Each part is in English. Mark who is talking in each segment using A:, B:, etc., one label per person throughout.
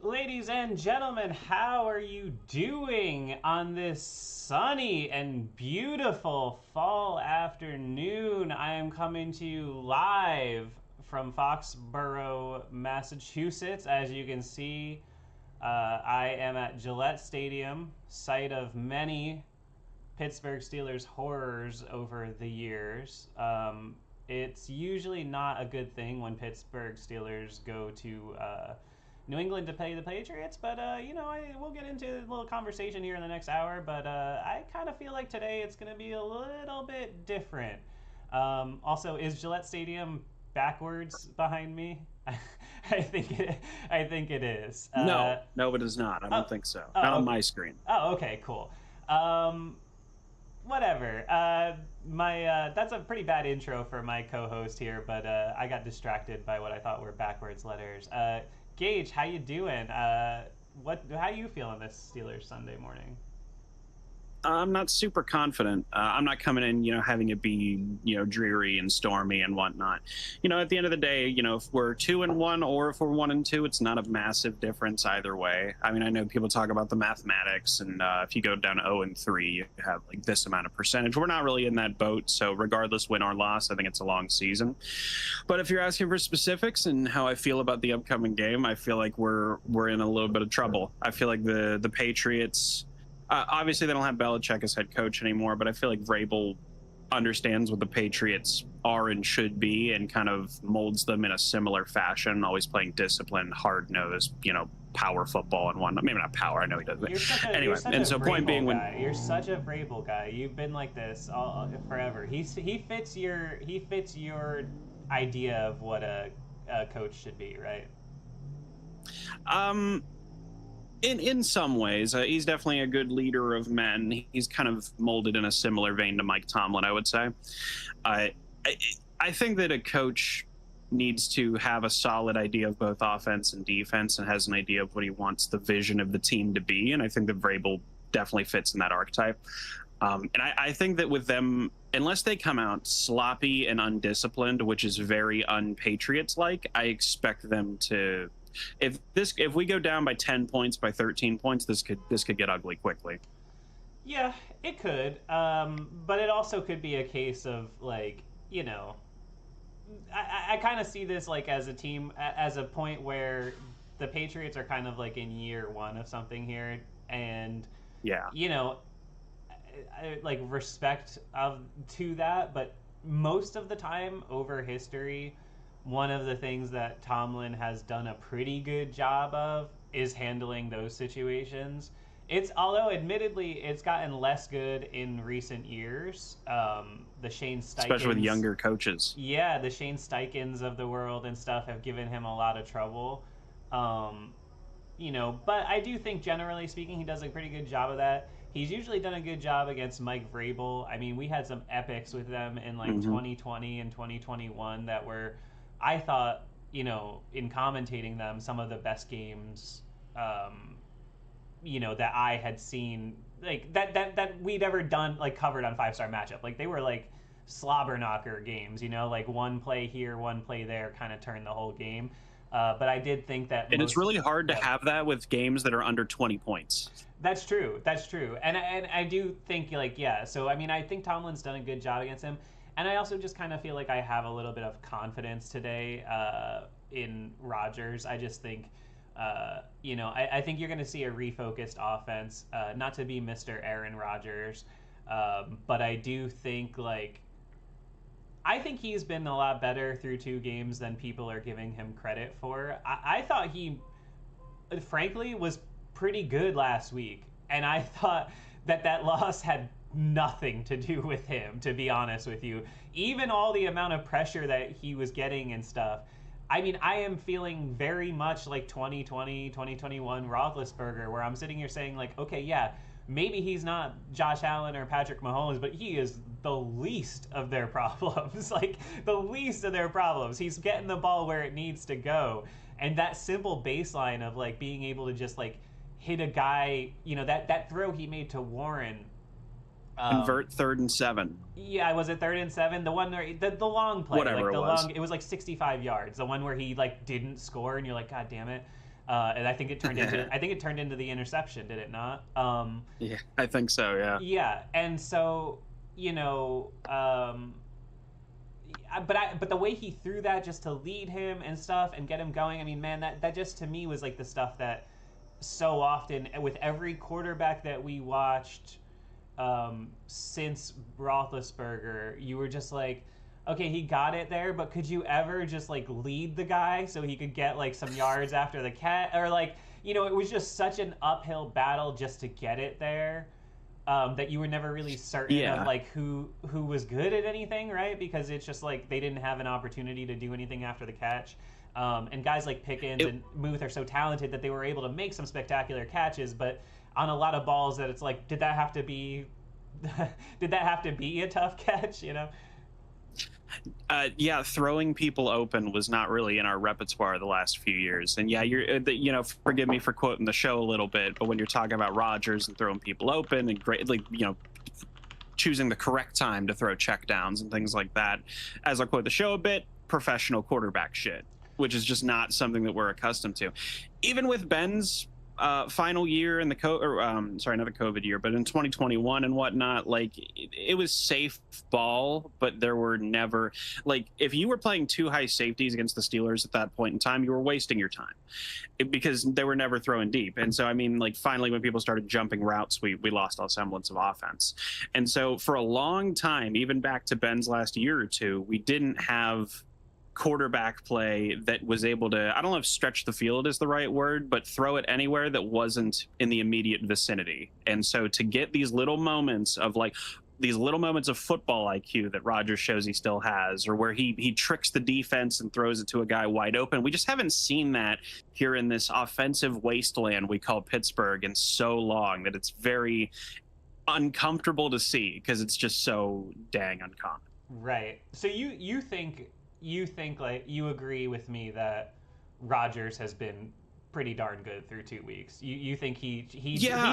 A: Ladies and gentlemen, how are you doing on this sunny and beautiful fall afternoon? I am coming to you live from Foxborough, Massachusetts. As you can see, I am at Gillette Stadium, site of many Pittsburgh Steelers horrors over the years. It's usually not a good thing when Pittsburgh Steelers go to New England to play the Patriots, but we'll get into a little conversation here in the next hour. But I kind of feel like today it's going to be a little bit different. Also, is Gillette Stadium backwards behind me? I think it is.
B: No, it is not. I don't think so. Not on my screen.
A: Oh, okay, cool. Whatever. That's a pretty bad intro for my co-host here, but I got distracted by what I thought were backwards letters. Gage, how you doing? How you feeling this Steelers Sunday morning?
B: I'm not super confident. I'm not coming in, having it be, dreary and stormy and whatnot. At the end of the day, if we're 2-1 or if we're 1-2, it's not a massive difference either way. I mean, I know people talk about the mathematics, and if you go down to 0-3, you have like this amount of percentage. We're not really in that boat, so regardless, win or loss, I think it's a long season. But if you're asking for specifics and how I feel about the upcoming game, I feel like we're in a little bit of trouble. I feel like the Patriots. Obviously, they don't have Belichick as head coach anymore, but I feel like Vrabel understands what the Patriots are and should be and kind of molds them in a similar fashion, always playing disciplined, hard-nosed, power football and whatnot. Maybe not power, I know he does. Anyway, and so point being,
A: you're such a Vrabel guy. You've been like this forever. He fits your idea of what a coach should be, right?
B: In some ways, he's definitely a good leader of men. He's kind of molded in a similar vein to Mike Tomlin, I would say. I think that a coach needs to have a solid idea of both offense and defense and has an idea of what he wants the vision of the team to be. And I think that Vrabel definitely fits in that archetype. And I think that with them, unless they come out sloppy and undisciplined, which is very un-Patriots-like, I expect them to... If we go down by 10 points, by 13 points, this could get ugly quickly.
A: Yeah, it could. But it also could be a case of I kind of see this like as a team, as a point where the Patriots are kind of like in year one of something here, and like respect to that, but most of the time over history, one of the things that Tomlin has done a pretty good job of is handling those situations. Although admittedly it's gotten less good in recent years. The Shane Steichens,
B: especially with younger coaches.
A: Yeah, the Shane Steichens of the world and stuff have given him a lot of trouble. But I do think generally speaking he does a pretty good job of that. He's usually done a good job against Mike Vrabel. I mean, we had some epics with them in 2020 and 2021 that were, I thought, in commentating them, some of the best games, that I had seen, like that we'd ever done, like covered on 5-Star Matchup. Like they were like slobber knocker games, like one play here, one play there, kind of turned the whole game. But I did think that,
B: and it's really hard to have that with games that are under 20 points.
A: That's true, and I do think So I mean, I think Tomlin's done a good job against him. And I also just kind of feel like I have a little bit of confidence today in Rodgers. I just think, I think you're going to see a refocused offense, not to be Mr. Aaron Rodgers, but I do think, I think he's been a lot better through 2 games than people are giving him credit for. I thought he, frankly, was pretty good last week. And I thought that loss had nothing to do with him, to be honest with you. Even all the amount of pressure that he was getting and stuff. I mean, I am feeling very much like 2020, 2021 Roethlisberger, where I'm sitting here saying, okay, yeah, maybe he's not Josh Allen or Patrick Mahomes, but he is the least of their problems. Like, the least of their problems. He's getting the ball where it needs to go. And that simple baseline of, like, being able to just, like, hit a guy, that throw he made to Warren.
B: Convert 3rd and 7.
A: Yeah, was it 3rd and 7? The one where the long play,
B: Whatever
A: like the
B: it was.
A: long, it was like 65 yards. The one where he like didn't score, and you're like, God damn it! And I think it turned into the interception, did it not?
B: Yeah, I think so. Yeah.
A: Yeah, and so but the way he threw that just to lead him and stuff and get him going, I mean, man, that just to me was like the stuff that so often with every quarterback that we watched since Roethlisberger, you were just like, okay, he got it there, but could you ever just like lead the guy so he could get like some yards after the cat, or like, it was just such an uphill battle just to get it there, that you were never really certain of like who was good at anything, right? Because it's just like they didn't have an opportunity to do anything after the catch. And guys like Pickens and Muth are so talented that they were able to make some spectacular catches, but on a lot of balls that it's like, did that have to be a tough catch,
B: Yeah, throwing people open was not really in our repertoire the last few years. And yeah, forgive me for quoting the show a little bit, but when you're talking about Rodgers and throwing people open and choosing the correct time to throw checkdowns and things like that, as I quote the show a bit, professional quarterback shit, which is just not something that we're accustomed to. Even with Ben's final year in the not the COVID year, but in 2021 and whatnot, like it was safe ball, but there were never, like, if you were playing 2 high safeties against the Steelers at that point in time, you were wasting your time because they were never throwing deep. And so, I mean, like, finally when people started jumping routes, we lost all semblance of offense. And so for a long time, even back to Ben's last year or two, we didn't have quarterback play that was able to, I don't know if stretch the field is the right word, but throw it anywhere that wasn't in the immediate vicinity. And so to get these little moments of football IQ that Rodgers shows he still has, or where he tricks the defense and throws it to a guy wide open, we just haven't seen that here in this offensive wasteland we call Pittsburgh in so long that it's very uncomfortable to see because it's just so dang uncommon.
A: Right. So you think like you agree with me that Rodgers has been pretty darn good through 2 weeks. You think he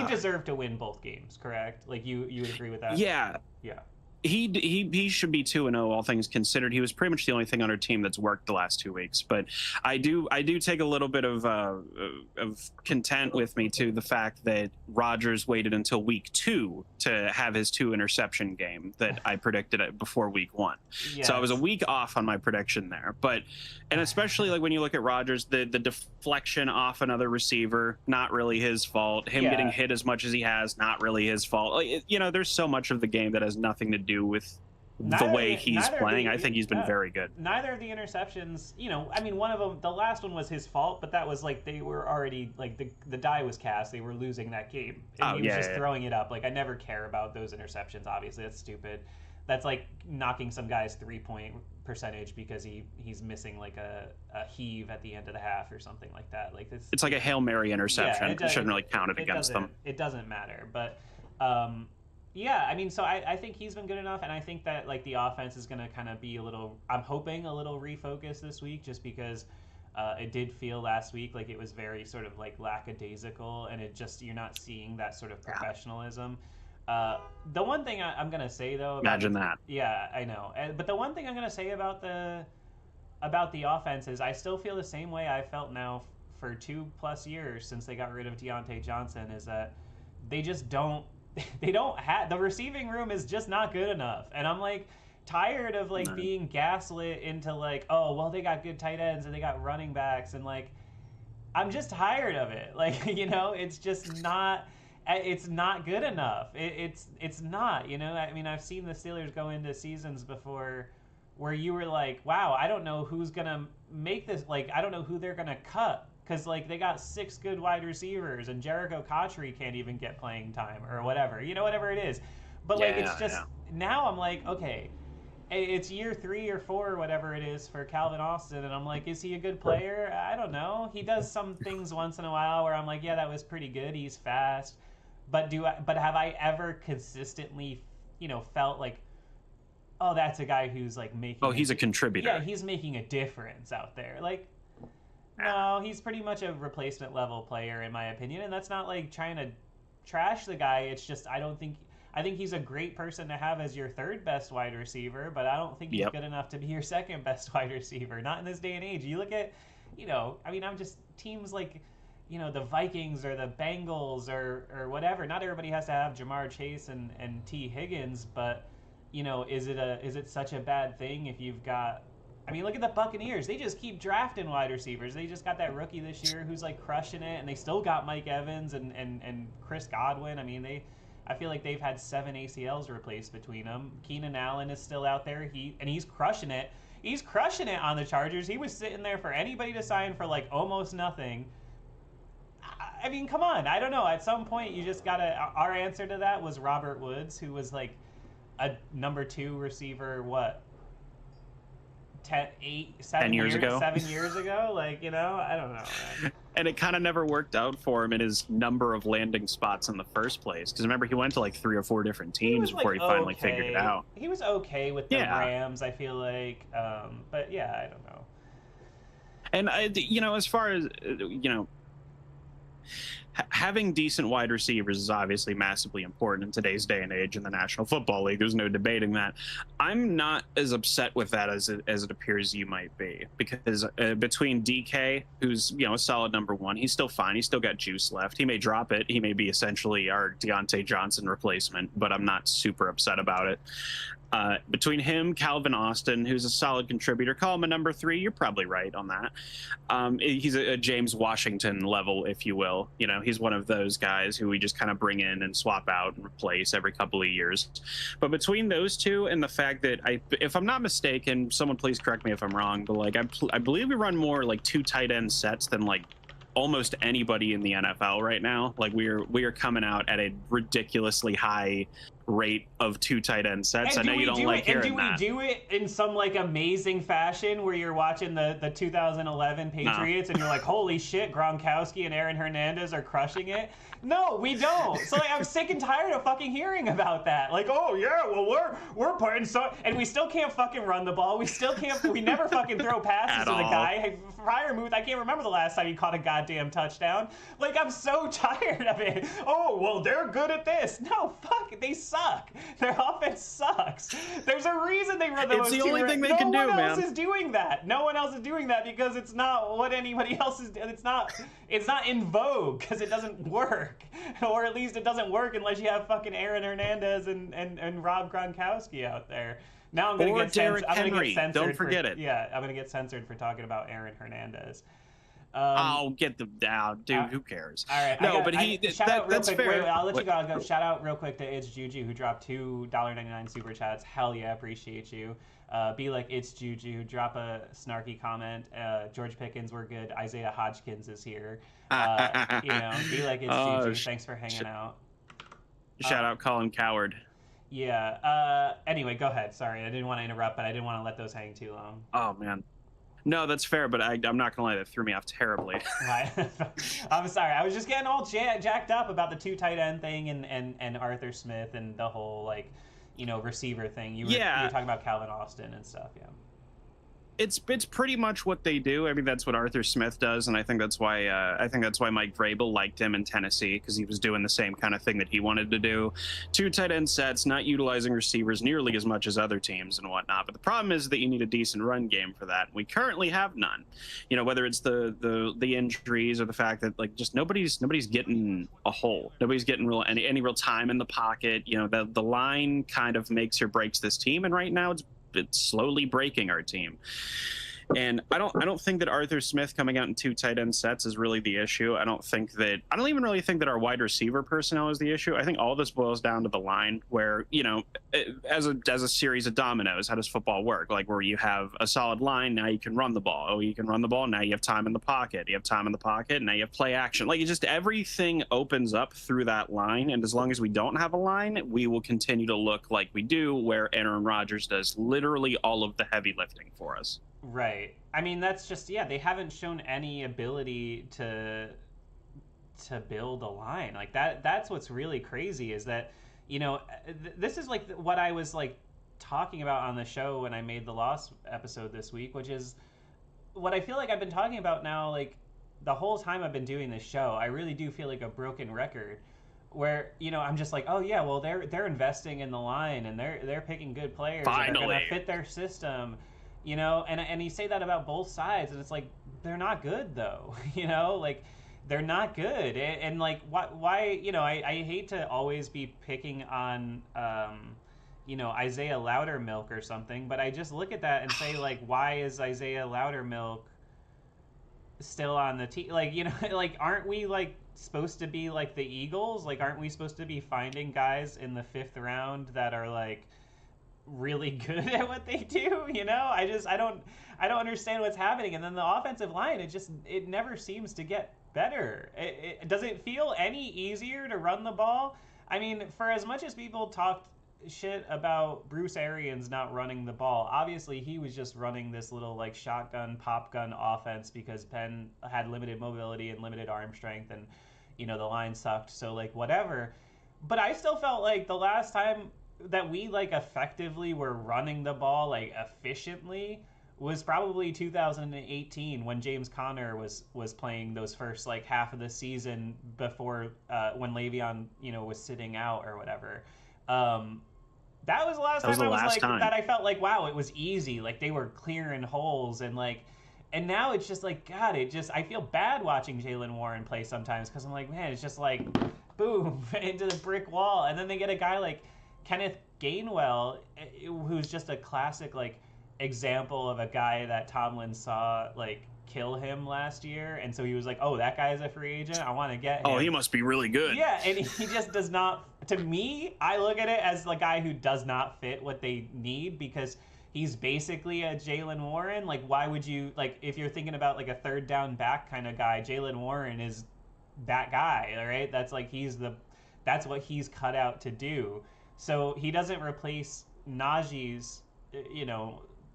A: deserved to win both games, correct? Like you would agree with that?
B: Yeah.
A: Yeah.
B: He should be 2-0, all things considered. He was pretty much the only thing on our team that's worked the last 2 weeks. But I do take a little bit of content with me to the fact that Rodgers waited until week 2 to have his 2 interception game that I predicted it before week 1. Yes. So I was a week off on my prediction there. And especially like when you look at Rodgers, the deflection off another receiver, not really his fault. Him getting hit as much as he has, not really his fault. Like, there's so much of the game that has nothing to do with the way he's playing. I think he's been very good.
A: Neither of the interceptions, I mean, one of them, the last one was his fault, but that was like they were already, like, the die was cast. They were losing that game. And he was just throwing it up. Like, I never care about those interceptions, obviously. That's stupid. That's like knocking some guy's 3-point percentage because he's missing like a heave at the end of the half or something like that. Like it's
B: like a Hail Mary interception. It shouldn't really count it against them.
A: It doesn't matter. But yeah, I mean, so I think he's been good enough, and I think that like the offense is going to kind of be I'm hoping a little refocused this week, just because it did feel last week like it was very sort of like lackadaisical, and you're not seeing that sort of professionalism. The one thing I'm going to say though,
B: imagine that.
A: Yeah, I know. But the one thing I'm going to say about the offense is I still feel the same way I felt now for 2+ years since they got rid of Deontay Johnson, is that they just don't the receiving room is just not good enough. And I'm like tired of like being gaslit into like, oh, well, they got good tight ends and they got running backs, and like I'm just tired of it. Like, it's just not good enough. It's not, I mean, I've seen the Steelers go into seasons before where you were like, wow, I don't know who's going to make this, like, I don't know who they're going to cut, because like they got 6 good wide receivers and Jericho Cotchery can't even get playing time or whatever, whatever it is. But like, it's just, now I'm like, okay, it's year 3 or 4 or whatever it is for Calvin Austin, and I'm like, is he a good player? I don't know. He does some things once in a while where I'm like, yeah, that was pretty good. He's fast. But have I ever consistently, felt like, oh, that's a guy who's like
B: Oh,
A: making
B: he's a
A: yeah,
B: contributor.
A: he's making a difference out there. Like, no, he's pretty much a replacement level player in my opinion, and that's not like trying to trash the guy. It's just I think he's a great person to have as your third best wide receiver, but I don't think he's
B: Yep.
A: good enough to be your second best wide receiver. Not in this day and age. You look at, I mean, I'm just teams like, the Vikings or the Bengals or whatever. Not everybody has to have Jamar Chase and T Higgins, but is it such a bad thing if you've got, I mean, look at the Buccaneers. They just keep drafting wide receivers. They just got that rookie this year who's like crushing it, and they still got Mike Evans and Chris Godwin. I mean, I feel like they've had 7 ACLs replaced between them. Keenan Allen is still out there. He's crushing it. He's crushing it on the Chargers. He was sitting there for anybody to sign for like almost nothing. I mean, come on. I don't know. At some point, you just gotta. Our answer to that was Robert Woods, who was like a number 2 receiver. What,
B: 10 years ago.
A: 7 years ago? Like, I don't know, man.
B: And it kind of never worked out for him in his number of landing spots in the first place. Because remember, he went to like 3 or 4 different teams before he finally figured it out.
A: He was okay with the
B: Yeah.
A: Rams, I feel like. But yeah, I don't know.
B: And as far as having decent wide receivers is obviously massively important in today's day and age in the National Football League. There's no debating that. I'm not as upset with that as it appears you might be, because between DK, who's a solid number 1, he's still fine. He's still got juice left. He may drop it. He may be essentially our Deontay Johnson replacement, but I'm not super upset about it. Between him, Calvin Austin, who's a solid contributor, call him a number 3. You're probably right on that. He's a James Washington level, if you will. He's one of those guys who we just kind of bring in and swap out and replace every couple of years. But between those two and the fact that if I'm not mistaken, someone please correct me if I'm wrong, but like I believe we run more like 2 tight end sets than like almost anybody in the NFL right now. Like we are coming out at a ridiculously high rate of 2 tight end sets. I know you don't like hearing that.
A: And do we do it in some like amazing fashion where you're watching the 2011 Patriots and you're like, holy shit, Gronkowski and Aaron Hernandez are crushing it? No, we don't. So like, I'm sick and tired of fucking hearing about that. Like, oh yeah, well we're putting so, and we still can't fucking run the ball. We still can't. We never fucking throw passes to the guy. Hey, Fryermuth, I can't remember the last time he caught a goddamn touchdown. Like, I'm so tired of it. Oh well, they're good at this. No, fuck, they suck. Their offense sucks. There's a reason they run the most.
B: It's the only thing they can do, man.
A: No one else is doing that. No one else is doing that because it's not what anybody else is. It's not in vogue because it doesn't work, or at least it doesn't work unless you have fucking Aaron Hernandez and Rob Gronkowski out there. Now I'm gonna get censored.
B: Don't forget it.
A: Yeah, I'm gonna get censored for talking about Aaron Hernandez.
B: I'll get them down, dude. Who cares?
A: All right.
B: That's fair.
A: Wait, I'll let you go. I'll go. Shout out real quick to It's Juju, who dropped $2.99 super chats. Hell yeah, appreciate you. Be like It's Juju. Drop a snarky comment. George Pickens, we're good. Isaiah Hodgkins is here. Be like It's Juju. Thanks for hanging out.
B: Shout out Colin Coward.
A: Yeah. Anyway, go ahead. Sorry, I didn't want to interrupt, but I didn't want to let those hang too long.
B: Oh man. No, that's fair, but I'm not gonna lie, that threw me off terribly.
A: I'm sorry. I was just getting all jacked up about the 2 tight end thing and Arthur Smith and the whole receiver thing. You were talking about Calvin Austin and stuff. Yeah.
B: It's pretty much what they do. I mean, that's what Arthur Smith does, and I think that's why Mike Vrabel liked him in Tennessee, because he was doing the same kind of thing that he wanted to do. 2 tight end sets, not utilizing receivers nearly as much as other teams and whatnot. But the problem is that you need a decent run game for that. We currently have none. Whether it's the injuries or the fact that just nobody's getting a hole. Nobody's getting any real time in the pocket. The line kind of makes or breaks this team, and right now it's slowly breaking our team. And I don't think that Arthur Smith coming out in 2 tight end sets is really the issue. I don't even really think that our wide receiver personnel is the issue. I think all this boils down to the line, where as a series of dominoes. How does football work? Like, where you have a solid line, now you can run the ball. Oh, you can run the ball, now you have time in the pocket. You have time in the pocket, now you have play action. Like, just everything opens up through that line. And as long as we don't have a line, we will continue to look like we do, where Aaron Rodgers does literally all of the heavy lifting for us.
A: Right. I mean, that's just, they haven't shown any ability to to build a line. Like that's what's really crazy is that, this is like what I was like talking about on the show when I made the Lost episode this week, which is what I feel like I've been talking about now, like the whole time I've been doing this show. I really do feel like a broken record, where I'm just like, oh yeah, well they're investing in the line and they're picking good players that are gonna fit their system, and you say that about both sides, and it's like they're not good though, like they're not good, and like why I hate to always be picking on Isaiah Loudermilk or something, but I just look at that and say, like, why is Isaiah Loudermilk still on the team? Like, like, aren't we like supposed to be like the Eagles? Like, aren't we supposed to be finding guys in the 5th round that are like really good at what they do? I don't understand what's happening. And then the offensive line, it never seems to get better. Does it feel any easier to run the ball? I mean, for as much as people talked shit about Bruce Arians not running the ball, obviously he was just running this little like shotgun pop gun offense because Penn had limited mobility and limited arm strength, and the line sucked, so like whatever. But I still felt like the last time that we like effectively were running the ball like efficiently was probably 2018 when James Conner was playing those first like half of the season before when Le'Veon was sitting out or whatever. That was the last time I was like that. I felt like, wow, it was easy. Like they were clearing holes and now it's just like, God, I feel bad watching Jaylen Warren play sometimes because I'm like, man, it's just like, boom, into the brick wall. And then they get a guy like Kenneth Gainwell, who's just a classic like example of a guy that Tomlin saw like kill him last year, and so he was like, oh, that guy's a free agent, I want to get him.
B: Oh, he must be really good.
A: Yeah, and he just does not, to me, I look at it as the guy who does not fit what they need, because he's basically a Jaylen Warren. Like, why would you, like, if you're thinking about like a third down back kind of guy, Jaylen Warren is that guy, all right? That's like that's what he's cut out to do. So he doesn't replace Najee's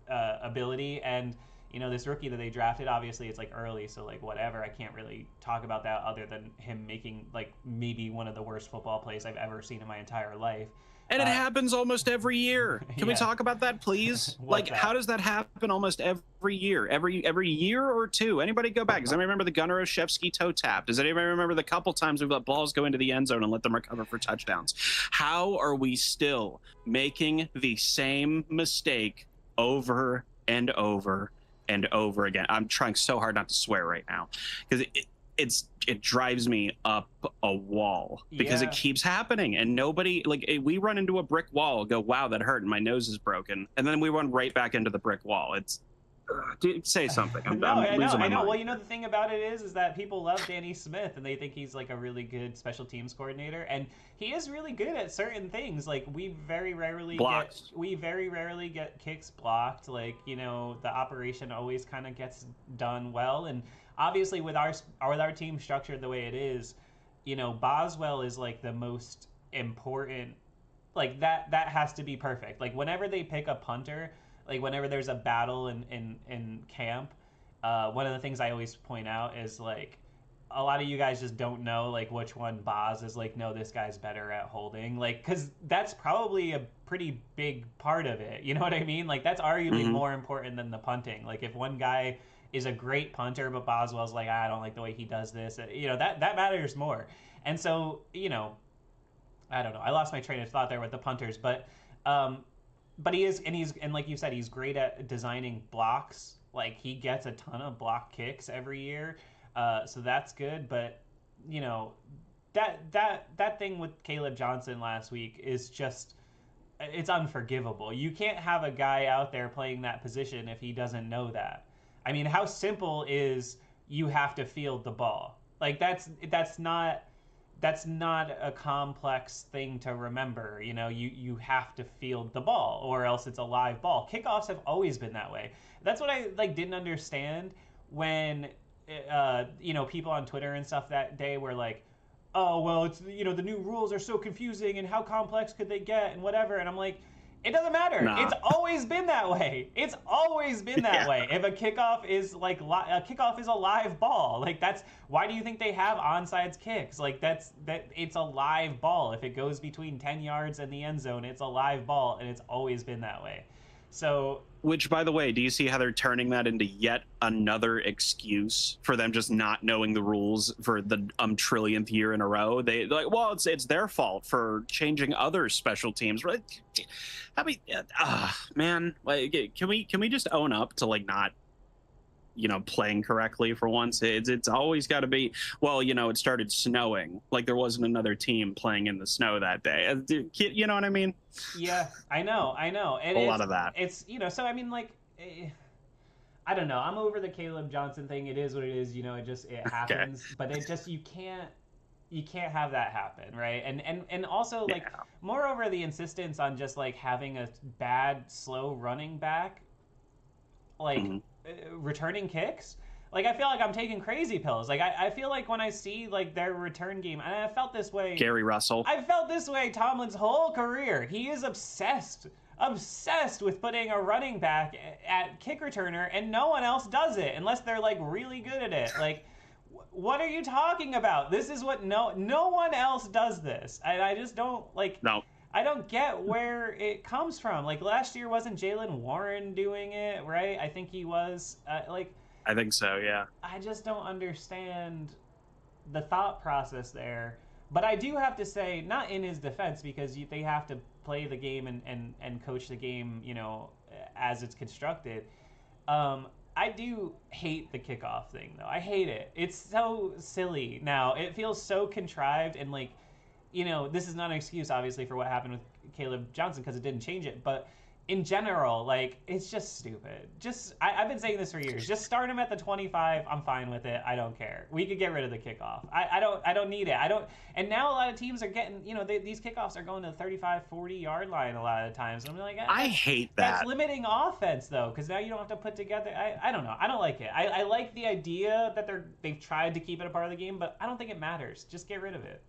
A: ability. And this rookie that they drafted, obviously it's like early, so like whatever, I can't really talk about that other than him making like maybe one of the worst football plays I've ever seen in my entire life.
B: And it happens almost every year. Can we talk about that, please? Like, how does that happen almost every year? Every year or two? Anybody go back? Does anybody remember the Gunnar Olszewski toe tap? Does anybody remember the couple times we've let balls go into the end zone and let them recover for touchdowns? How are we still making the same mistake over and over and over again? I'm trying so hard not to swear right now because it drives me up a wall because it keeps happening, and nobody, like, we run into a brick wall, go, wow, that hurt, and my nose is broken, and then we run right back into the brick wall. It's say something. I'm losing my mind.
A: Well, the thing about it is that people love Danny Smith and they think he's like a really good special teams coordinator, and he is really good at certain things. Like we very rarely get kicks blocked. Like, the operation always kind of gets done well, and obviously with our team structured the way it is, Boswell is like the most important. Like that has to be perfect. Like whenever they pick a punter, like whenever there's a battle in camp, one of the things I always point out is like a lot of you guys just don't know like which one Boz is like, no, this guy's better at holding, like, because that's probably a pretty big part of it. You know what I mean? Like that's arguably more important than the punting. Like if one guy is a great punter, but Boswell's like, I don't like the way he does this, that matters more. And so, I don't know. I lost my train of thought there with the punters, but he is, and like you said, he's great at designing blocks. Like he gets a ton of block kicks every year, so that's good. But that thing with Caleb Johnson last week is just, it's unforgivable. You can't have a guy out there playing that position if he doesn't know that. I mean, how simple is you have to field the ball? Like that's not a complex thing to remember. You have to field the ball or else it's a live ball. Kickoffs have always been that way. That's what I didn't understand when people on Twitter and stuff that day were like, oh, well, it's the new rules are so confusing and how complex could they get and whatever. And I'm like, It doesn't matter.
B: Nah.
A: It's always been that way. It's always been that
B: Yeah.
A: way. If a kickoff is like a kickoff is a live ball, like that's why do you think they have onside kicks? Like that it's a live ball. If it goes between 10 yards and the end zone, it's a live ball, and it's always been that way. So,
B: which, by the way, do you see how they're turning that into yet another excuse for them just not knowing the rules for the trillionth year in a row? They like, well, it's their fault for changing other special teams, right? I mean, man, like, can we just own up to like not, playing correctly for once? It's always got to be, well, it started snowing, like there wasn't another team playing in the snow that day. You know what I mean?
A: Yeah, I know. And
B: a lot of that.
A: It's, so I mean, like, I don't know. I'm over the Caleb Johnson thing. It is what it is. It happens. Okay. But it just, you can't have that happen, right? And also, like, moreover, the insistence on just like having a bad, slow running back, like, returning kicks. Like, I feel like I'm taking crazy pills. Like, I feel like when I see, like, their return game, and I felt this way...
B: Gary Russell.
A: I felt this way Tomlin's whole career. He is obsessed with putting a running back at kick returner, and no one else does it, unless they're, like, really good at it. Like, what are you talking about? This is what... No one else does this. And I just don't, like...
B: No.
A: I don't get where it comes from. Like, last year, wasn't Jalen Warren doing it, right? I think he was.
B: I think so, yeah.
A: I just don't understand the thought process there. But I do have to say, not in his defense, because they have to play the game and coach the game, as it's constructed. I do hate the kickoff thing, though. I hate it. It's so silly now. It feels so contrived, and, like, this is not an excuse, obviously, for what happened with Caleb Johnson, because it didn't change it. But in general, like, it's just stupid. I've been saying this for years. Just start him at the 25. I'm fine with it. I don't care. We could get rid of the kickoff. I don't need it. And now a lot of teams are getting, these kickoffs are going to the 35, 40 yard line a lot of times. I'm like,
B: I hate that.
A: That's limiting offense, though, because now you don't have to put together. I don't know. I don't like it. I like the idea that they've tried to keep it a part of the game, but I don't think it matters. Just get rid of it.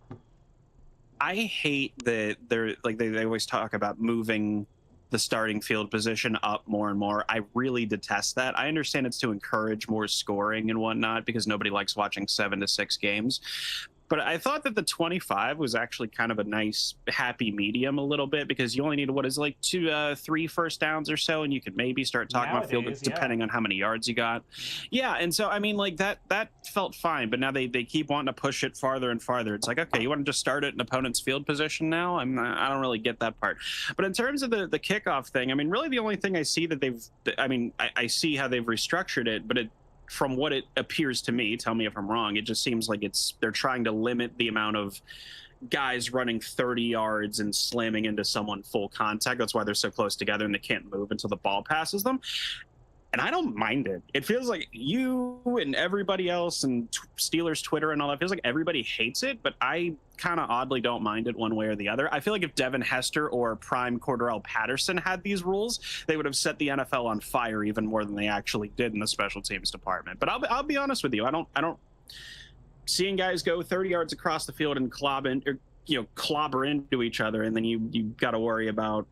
B: I hate that they're like they always talk about moving the starting field position up more and more. I really detest that. I understand it's to encourage more scoring and whatnot, because nobody likes watching 7 to 6 games. But I thought that the 25 was actually kind of a nice happy medium a little bit, because you only need, 3 first downs or so, and you could maybe start talking about field depending on how many yards you got. Yeah, and so, I mean, like, that felt fine, but now they keep wanting to push it farther and farther. It's like, okay, you want to just start at an opponent's field position now? I don't really get that part. But in terms of the kickoff thing, I mean, really the only thing I see that I see how they've restructured it, but from what it appears to me, tell me if I'm wrong, it just seems like they're trying to limit the amount of guys running 30 yards and slamming into someone full contact. That's why they're so close together and they can't move until the ball passes them. And I don't mind it. It feels like you and everybody else and Steelers Twitter and all that, feels like everybody hates it, but I kind of oddly don't mind it one way or the other. I feel like if Devin Hester or prime Cordarrelle Patterson had these rules, they would have set the NFL on fire even more than they actually did in the special teams department. But I'll be honest with you. I don't seeing guys go 30 yards across the field and clobber into each other, and then you got to worry about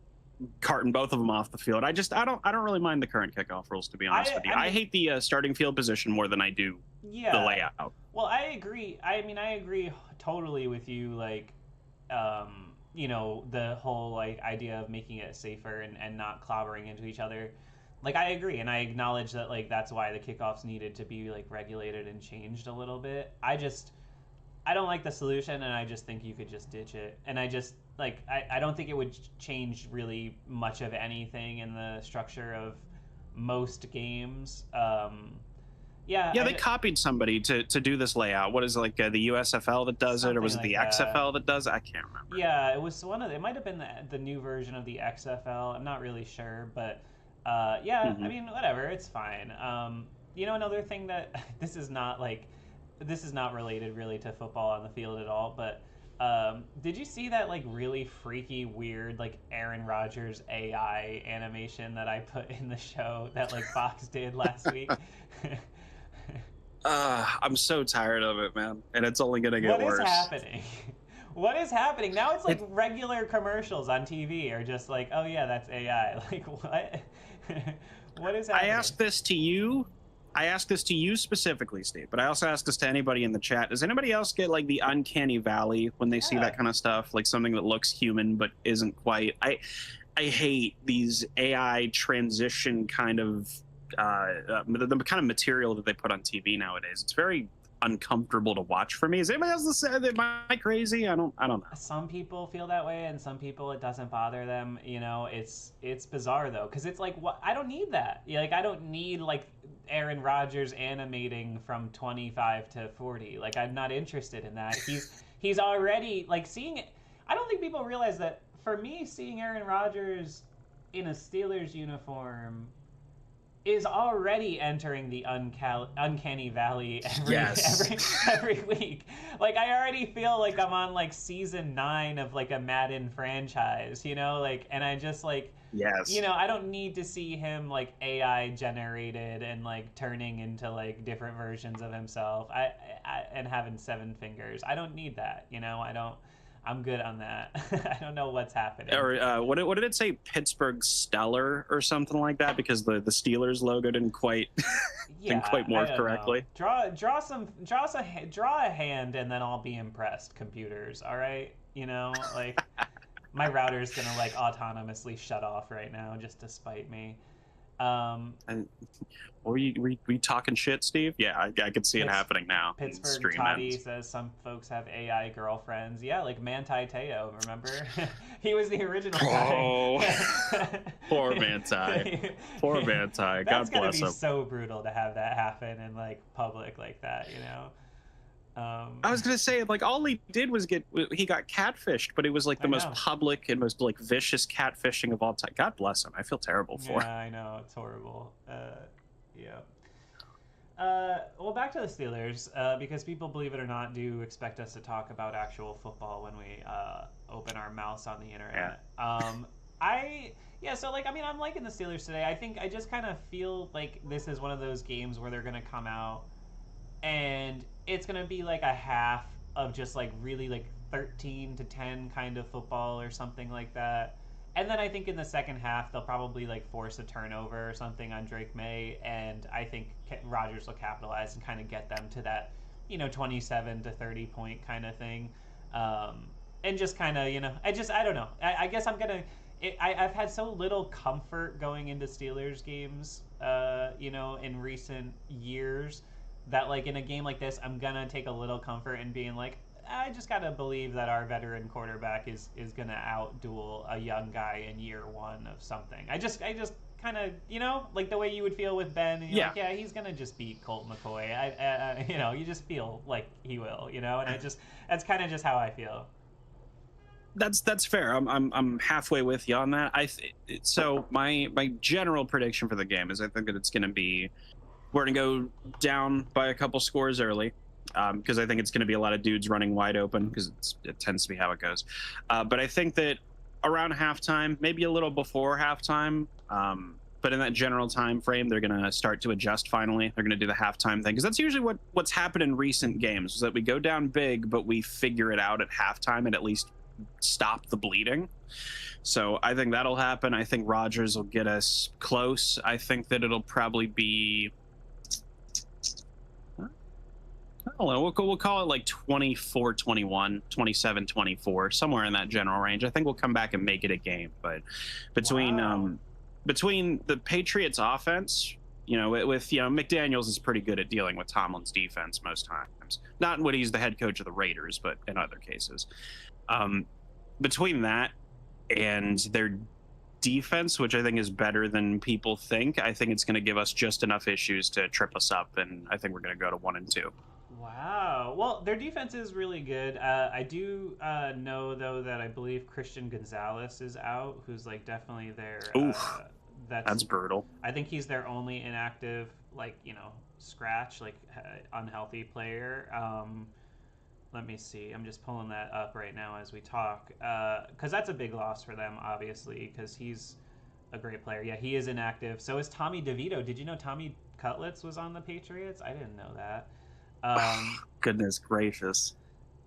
B: carting both of them off the field. I don't really mind the current kickoff rules, to be honest with you. I hate the starting field position more than I do the layout.
A: Well, I agree. I mean, I agree totally with you. Like, the whole like idea of making it safer and not clobbering into each other. Like, I agree, and I acknowledge that like that's why the kickoffs needed to be like regulated and changed a little bit. I don't like the solution, and I just think you could just ditch it. And I just I don't think it would change really much of anything in the structure of most games. They copied somebody to do this layout. What is it, like the USFL that does it, or was it the XFL that does it? I can't remember. Yeah, it was it might have been the new version of the XFL. I'm not really sure, but I mean, whatever, it's fine. Another thing that this is not related really to football on the field at all, but did you see that like really freaky weird like Aaron Rodgers AI animation that I put in the show that like Fox did last week?
B: I'm so tired of it, man, and it's only gonna get worse.
A: What is happening? What is happening now? It's like regular commercials on TV are just like, oh yeah, that's AI. Like what? What is
B: I
A: happening?
B: asked this to you. I asked this to you specifically, Steve, but I also asked this to anybody in the chat. Does anybody else get like the uncanny valley when they see
A: Yeah.
B: that kind of stuff, like something that looks human but isn't quite? I hate these AI transition kind of the kind of material that they put on TV nowadays. It's very uncomfortable to watch for me. Is anybody else say that? Am I crazy? I don't know.
A: Some people feel that way, and some people it doesn't bother them. You know, it's bizarre though, because it's like, what? I don't need that. Like, I don't need like Aaron Rodgers animating from 25 to 40. Like, I'm not interested in that. He's already like seeing it. I don't think people realize that. For me, seeing Aaron Rodgers in a Steelers uniform is already entering the uncanny valley every week. Like, I already feel like I'm on like season 9 of like a Madden franchise, you know, like, and I just like,
B: Yes.
A: I don't need to see him like AI generated and like turning into like different versions of himself. And having 7 fingers. I don't need that, I don't. I'm good on that. I don't know what's happening.
B: Or what did it say? Pittsburgh Stellar or something like that, because the Steelers logo didn't quite didn't quite morph correctly.
A: Know. Draw a hand, and then I'll be impressed. Computers, all right. Like my router's gonna like autonomously shut off right now just to spite me.
B: And were you talking shit, Steve? Yeah, I could see it happening now.
A: Pittsburgh Toddy says some folks have AI girlfriends. Yeah, like Manti Te'o, remember? He was the original guy.
B: Poor Manti. Pour Manti. God bless him.
A: That's gonna be so brutal to have that happen in like public like that,
B: I was gonna say, like, all he did was he got catfished, but it was like the most public and most like vicious catfishing of all time. God bless him. I feel terrible for him.
A: Yeah, I know, it's horrible. Yeah. Well, back to the Steelers, because people, believe it or not, do expect us to talk about actual football when we open our mouths on the internet. Yeah. So like, I mean, I'm liking the Steelers today. I just kind of feel like this is one of those games where they're gonna come out and it's gonna be like a half of just like really like 13-10 kind of football or something like that. And then I think in the second half they'll probably like force a turnover or something on Drake May, and I think Rodgers will capitalize and kind of get them to that 27 to 30 point kind of thing, and just kind of I don't know. I guess I'm gonna. I've had so little comfort going into Steelers games, in recent years, that like in a game like this, I'm gonna take a little comfort in being like, I just gotta believe that our veteran quarterback is gonna outduel a young guy in year 1 of something. I just kind of like the way you would feel with Ben. And like, yeah, he's gonna just beat Colt McCoy. You just feel like he will. And that's kind of just how I feel.
B: That's fair. I'm halfway with you on that. So my general prediction for the game is I think that it's gonna be, we're going to go down by a couple scores early, because I think it's going to be a lot of dudes running wide open, because it tends to be how it goes. But I think that around halftime, maybe a little before halftime, but in that general time frame, they're going to start to adjust finally. They're going to do the halftime thing, because that's usually what's happened in recent games, is that we go down big, but we figure it out at halftime and at least stop the bleeding. So I think that'll happen. I think Rodgers will get us close. I think that it'll probably be, I don't know, we'll call it like 24-21, 27-24, somewhere in that general range. I think we'll come back and make it a game. But between the Patriots offense, with McDaniels is pretty good at dealing with Tomlin's defense most times. Not when he's the head coach of the Raiders, but in other cases. Between that and their defense, which I think is better than people think, I think it's going to give us just enough issues to trip us up, and I think we're going to go to 1-2.
A: Wow. Well, their defense is really good. I do know, though, that I believe Christian Gonzalez is out, who's like definitely their.
B: Oof. That's brutal.
A: I think he's their only inactive, scratch, unhealthy player. Let me see. I'm just pulling that up right now as we talk, because that's a big loss for them, obviously, because he's a great player. Yeah, he is inactive. So is Tommy DeVito. Did you know Tommy Cutlets was on the Patriots? I didn't know that.
B: Goodness gracious.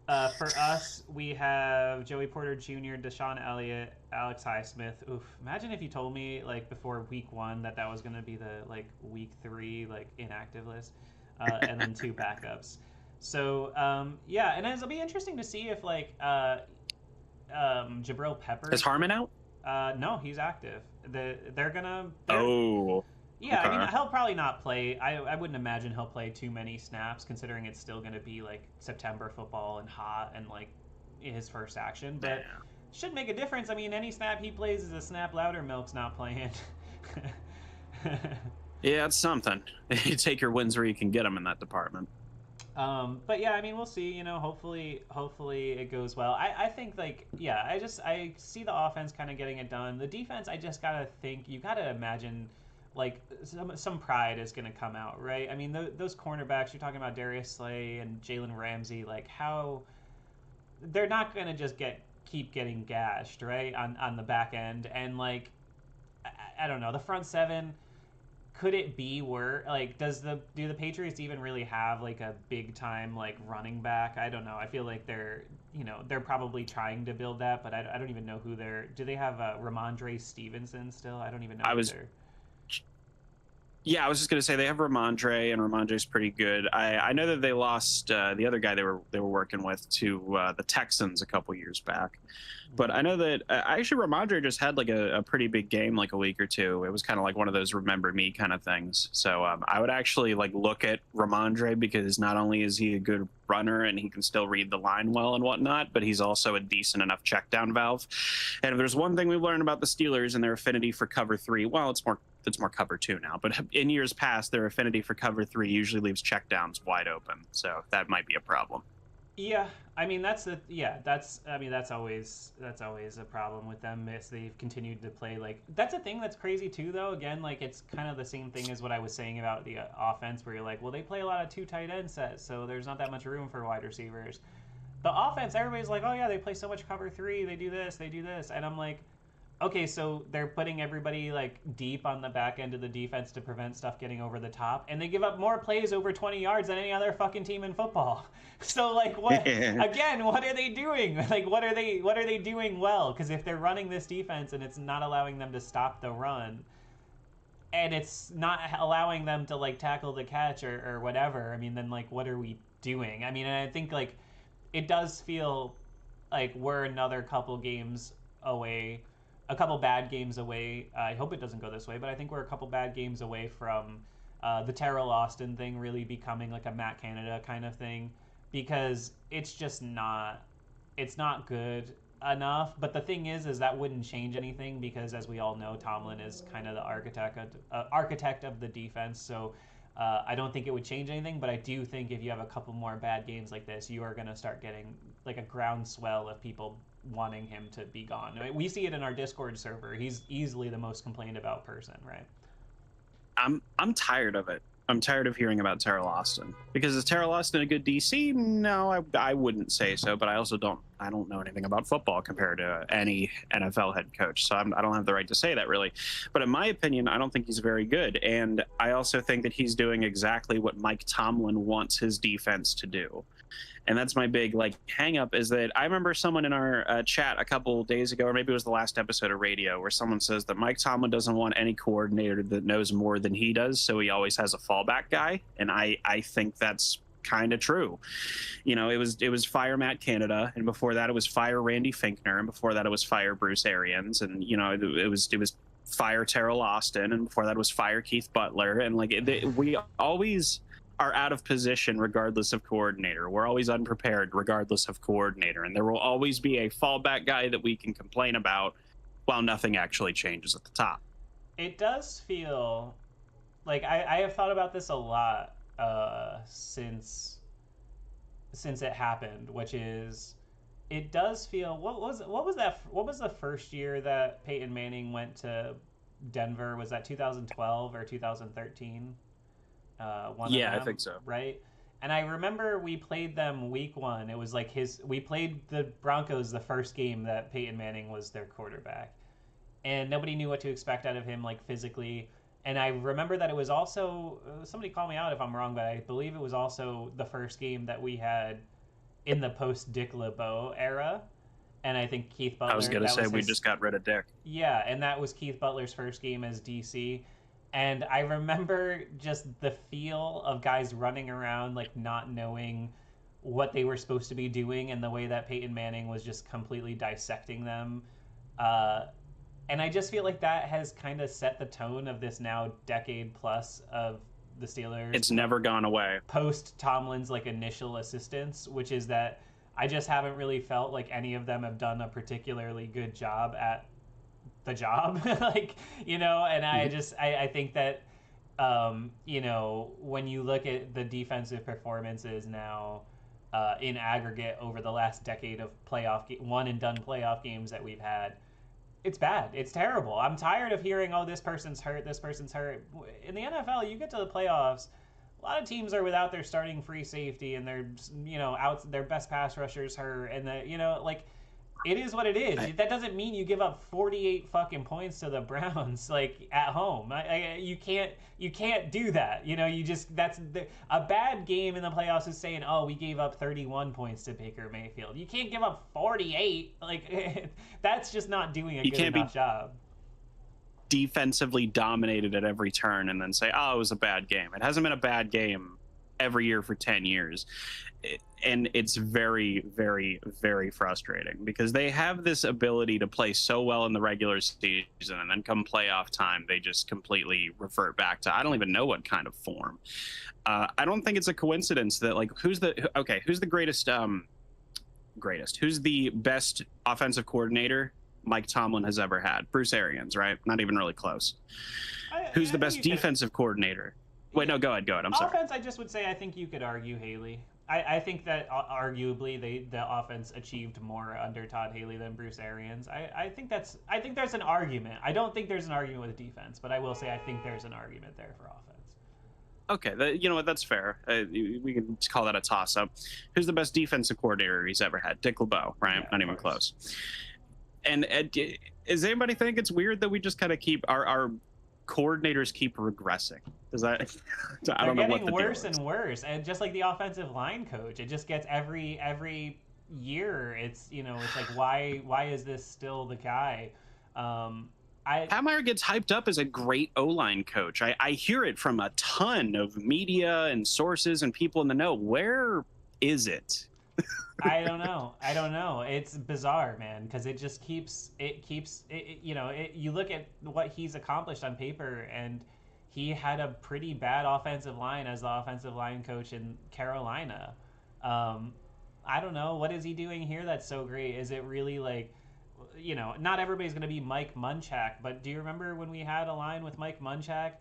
A: For us, we have Joey Porter Jr., Deshaun Elliott, Alex Highsmith. Oof! Imagine if you told me like before week one that that was gonna be the like week three like inactive list, and then two backups. So yeah, and it'll be interesting to see if like Jabril
B: Is
A: Peppers.
B: Harmon out?
A: No, he's active. They're
B: Oh,
A: yeah, I mean,
B: okay.
A: he'll probably not play. I wouldn't imagine he'll play too many snaps, considering it's still going to be like September football and hot and like his first action. But
B: Yeah.
A: should make a difference. I mean, any snap he plays is a snap Loudermilk's not playing.
B: Yeah, it's something. You take your wins where you can get them in that department.
A: But yeah, I mean, we'll see. You know, hopefully it goes well. I think like yeah, I see the offense kind of getting it done. The defense, I just gotta think. You gotta imagine like some pride is gonna come out, right? I mean, those cornerbacks you're talking about, Darius Slay and Jalen Ramsey, like how they're not gonna just keep getting gashed, right? On the back end and like I don't know the front seven could it be where like do the Patriots even really have like a big time like running back? I don't know. I feel like they're probably trying to build that, but I don't even know who they're. Do they have Ramondre Stevenson still? I don't even know
B: I
A: who
B: was
A: they're.
B: Yeah, I was just gonna say they have Ramondre, and Ramondre's pretty good. I know that they lost the other guy they were working with to the Texans a couple years back, but I know that actually Ramondre just had like a pretty big game like a week or two. It was kind of like one of those remember me kind of things. So I would actually like look at Ramondre because not only is he a good runner and he can still read the line well and whatnot, but he's also a decent enough check down valve. And if there's one thing we've learned about the Steelers and their affinity for cover three, well, it's more cover two now, but in years past, their affinity for cover three usually leaves checkdowns wide open. So that might be a problem.
A: Yeah, I mean that's I mean that's always a problem with them is they've continued to play like that's a thing that's crazy too though. Again, like it's kind of the same thing as what I was saying about the offense where you're like, well, they play a lot of two tight end sets, so there's not that much room for wide receivers. The offense, everybody's like, oh yeah, they play so much cover three, they do this, and I'm like, okay, so they're putting everybody like deep on the back end of the defense to prevent stuff getting over the top, and they give up more plays over 20 yards than any other fucking team in football. So like, what again? What are they doing? Like, what are they doing well? Because if they're running this defense and it's not allowing them to stop the run, and it's not allowing them to like tackle the catch or whatever, I mean, then like, what are we doing? I mean, and I think like it does feel like we're another couple games away, a couple bad games away. I hope it doesn't go this way, but I think we're a couple bad games away from the Terrell Austin thing really becoming like a Matt Canada kind of thing, because it's not good enough. But the thing is that wouldn't change anything because, as we all know, Tomlin is kind of the architect of the defense. So I don't think it would change anything, but I do think if you have a couple more bad games like this, you are going to start getting like a groundswell of people wanting him to be gone. I mean, we see it in our Discord server. He's easily the most complained about person, right?
B: I'm tired of it. I'm tired of hearing about Terrell Austin because is Terrell Austin a good DC? No, I wouldn't say so. But I don't know anything about football compared to any NFL head coach, so I don't have the right to say that really. But in my opinion, I don't think he's very good, and I also think that he's doing exactly what Mike Tomlin wants his defense to do. And that's my big like hang up is that I remember someone in our chat a couple days ago, or maybe it was the last episode of radio, where someone says that Mike Tomlin doesn't want any coordinator that knows more than he does, so he always has a fallback guy. And I think that's kind of true. You know, it was fire Matt Canada, and before that it was fire Randy Finkner, and before that it was fire Bruce Arians, and you know it was fire Terrell Austin, and before that it was fire Keith Butler, and like we always are out of position regardless of coordinator. We're always unprepared regardless of coordinator. And there will always be a fallback guy that we can complain about while nothing actually changes at the top.
A: It does feel like I have thought about this a lot since it happened, which is it does feel what was the first year that Peyton Manning went to Denver? Was that 2012 or 2013? One of
B: Yeah, I
A: them,
B: think so.
A: right? And I remember we played them week one. It was like we played the Broncos the first game that Peyton Manning was their quarterback. And nobody knew what to expect out of him, like physically. And I remember that it was also, somebody call me out if I'm wrong, but I believe it was also the first game that we had in the post Dick LeBeau era, and I think Keith
B: I was
A: Butler,
B: gonna
A: that
B: say
A: was
B: we
A: his,
B: just got rid of Dick.
A: yeah, and that was Keith Butler's first game as DC. And I remember just the feel of guys running around like not knowing what they were supposed to be doing, and the way that Peyton Manning was just completely dissecting them. Uh, and I just feel like that has kind of set the tone of this now decade plus of the Steelers,
B: It's never gone away.
A: post Tomlin's like initial assistance, which is that I just haven't really felt like any of them have done a particularly good job at the job. Like, and I
B: Mhm.
A: just I think that when you look at the defensive performances now in aggregate over the last decade of one and done playoff games that we've had, it's bad. It's terrible. I'm tired of hearing, oh, this person's hurt, this person's hurt. In the NFL, you get to the playoffs, a lot of teams are without their starting free safety, and their out their best pass rushers hurt, and like, it is what it is.
B: I,
A: That doesn't mean you give up 48 fucking points to the Browns like at home. You can't do that. You just a bad game in the playoffs is saying, oh, we gave up 31 points to Baker Mayfield. You can't give up 48. Like that's just not doing a
B: you
A: good
B: can't be
A: enough job.
B: defensively dominated at every turn and then say, "Oh, it was a bad game." It hasn't been a bad game every year for 10 years. And it's very, very, very frustrating because they have this ability to play so well in the regular season, and then come playoff time, they just completely revert back to I don't even know what kind of form. I don't think it's a coincidence that like who's the greatest who's the best offensive coordinator Mike Tomlin has ever had? Bruce Arians, right? Not even really close. Who's the best defensive coordinator? Wait, no, go ahead. I'm sorry.
A: Offense, I just would say I think you could argue Haley. I think that arguably the offense achieved more under Todd Haley than Bruce Arians. I think there's an argument. I don't think there's an argument with defense, but I will say I think there's an argument there for offense.
B: Okay, you know what? That's fair. We can call that a toss-up. Who's the best defensive coordinator he's ever had? Dick LeBeau, right?
A: Yeah,
B: Not even close. And does anybody think it's weird that we just kind of keep our coordinators keep regressing? Does that? I don't know what the
A: getting worse
B: deal is.
A: and worse, and just like the offensive line coach, it just gets every year. It's like why is this still the guy?
B: Pat Meyer gets hyped up as a great O-line coach. I hear it from a ton of media and sources and people in the know. Where is it?
A: I don't know. It's bizarre, man, because it just keeps you look at what he's accomplished on paper, and he had a pretty bad offensive line as the offensive line coach in Carolina. Um, I don't know, what is he doing here that's so great? Is it really like, not everybody's going to be Mike Munchak, but do you remember when we had a line with Mike Munchak,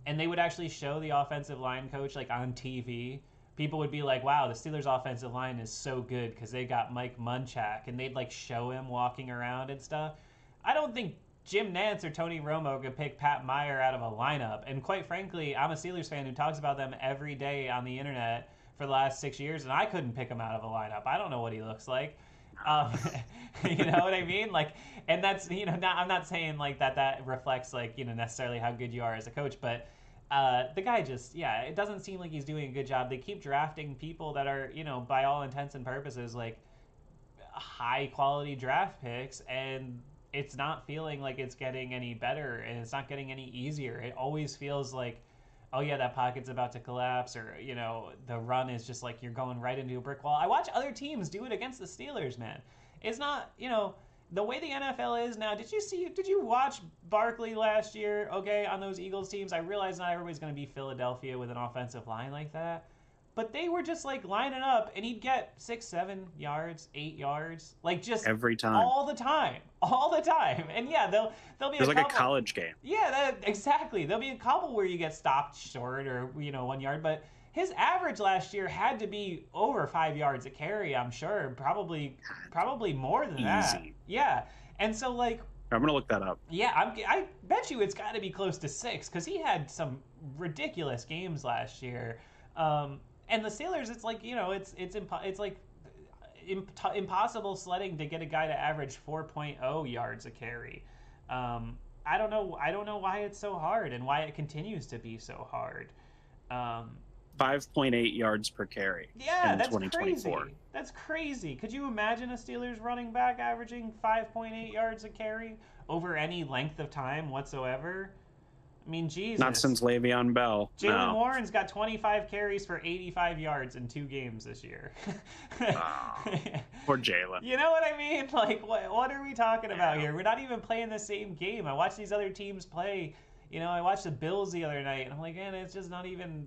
A: and they would actually show the offensive line coach like on TV? People would be like, wow, the Steelers offensive line is so good because they got Mike Munchak, and they'd like show him walking around and stuff. I don't think Jim Nantz or Tony Romo could pick Pat Meyer out of a lineup. And quite frankly, I'm a Steelers fan who talks about them every day on the internet for the last 6 years, and I couldn't pick him out of a lineup. I don't know what he looks like. Um, you know what I mean? Like, and that's I'm not saying like that reflects like necessarily how good you are as a coach, but the guy just, yeah, it doesn't seem like he's doing a good job. They keep drafting people that are, by all intents and purposes, like high quality draft picks, and it's not feeling like it's getting any better, and it's not getting any easier. It always feels like, oh yeah, that pocket's about to collapse, or the run is just like you're going right into a brick wall. I watch other teams do it against the Steelers, man. It's not, the way the NFL is now. Did you watch Barkley last year? Okay, on those Eagles teams, I realize not everybody's going to be Philadelphia with an offensive line like that, but they were just like lining up, and he'd get 6, 7 yards, 8 yards, like just
B: Every time.
A: all the time. And yeah, they'll be
B: It was
A: a
B: like a
A: couple,
B: college game.
A: yeah, exactly. There'll be a couple where you get stopped short or 1 yard, but his average last year had to be over 5 yards a carry. I'm sure, probably more than that.
B: Easy.
A: Yeah, and so like,
B: I'm gonna look that up.
A: yeah, I bet you it's got to be close to 6 because he had some ridiculous games last year. And the Steelers, it's like it's like impossible sledding to get a guy to average 4.0 yards a carry. I don't know why it's so hard and why it continues to be so hard.
B: 5.8 yards per carry
A: Yeah,
B: in
A: that's
B: 2024.
A: crazy. That's crazy. Could you imagine a Steelers running back averaging 5.8 yards a carry over any length of time whatsoever? I mean,
B: Not
A: Jesus.
B: since Le'Veon Bell.
A: Jalen
B: No.
A: Warren's got 25 carries for 85 yards in 2 games this year.
B: Oh, poor Jalen.
A: You know what I mean? Like, what are we talking about
B: Yeah.
A: here? We're not even playing the same game. I watch these other teams play. You know, I watched the Bills the other night, and I'm like, man, it's just not even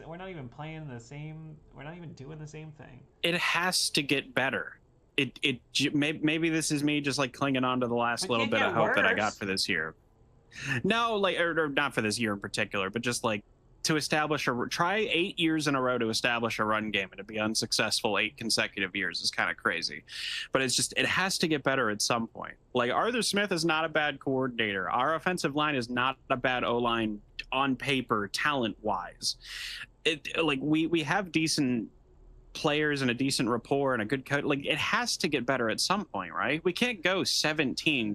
A: we're not even playing the same. We're not even doing the same thing.
B: It has to get better. Maybe this is me just like clinging on to the last
A: It
B: little
A: can't
B: bit
A: get
B: of hope that I got
A: worse.
B: for this year. No, like, or not for this year in particular, but just like to establish try 8 years in a row to establish a run game and to be unsuccessful 8 consecutive years is kind of crazy. But it's just, it has to get better at some point. Like, Arthur Smith is not a bad coordinator. Our offensive line is not a bad O-line on paper, talent wise. Like, we have decent players and a decent rapport and a good coach. Like, it has to get better at some point, right? We can't go 17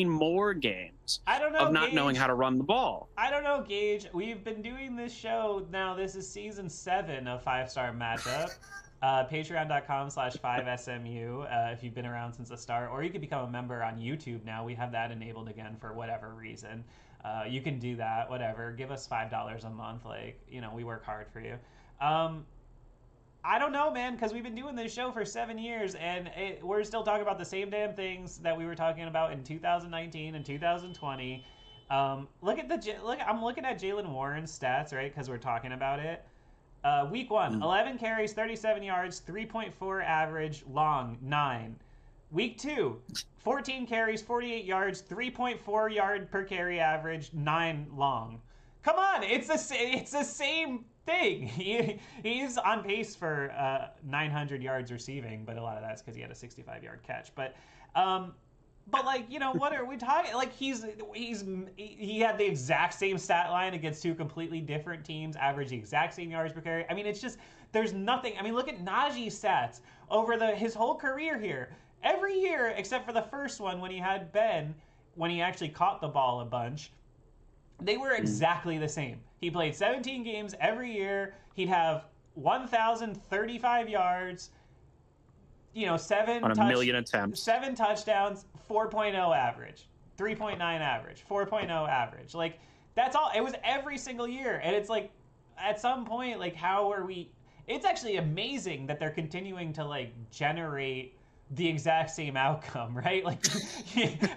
B: more games
A: I don't know,
B: of not
A: Gage.
B: knowing how to run the ball.
A: I don't know, Gage. We've been doing this show now. This is season 7 of 5-Star Matchup. Patreon.com/5SMU if you've been around since the start, or you could become a member on YouTube now. We have that enabled again for whatever reason. You can do that, whatever. Give us $5 a month. Like, you know, we work hard for you. I don't know, man, because we've been doing this show for 7 years, and we're still talking about the same damn things that we were talking about in 2019 and 2020. I'm looking at Jalen Warren's stats, right? Because we're talking about it. Week 1, 11 carries, 37 yards, 3.4 average, long 9. Week 2, 14 carries, 48 yards, 3.4 yard per carry average, 9 long. Come on, it's the same thing. He's on pace for 900 yards receiving, but a lot of that's because he had a 65-yard catch. But like, you know, what are we talking? Like, he had the exact same stat line against 2 completely different teams, averaged the exact same yards per carry. I mean, it's just, there's nothing. I mean, look at Najee's stats over his whole career here. Every year, except for the first one when he had Ben, when he actually caught the ball a bunch, they were exactly the same. He played 17 games every year. He'd have 1,035 yards, you know,
B: 1,000,000 attempts,
A: 7 touchdowns, 4.0 average, 3.9 average, 4.0 average. Like, that's all. It was every single year. And it's like, at some point, like, how are we? It's actually amazing that they're continuing to, like, generate the exact same outcome, right? Like,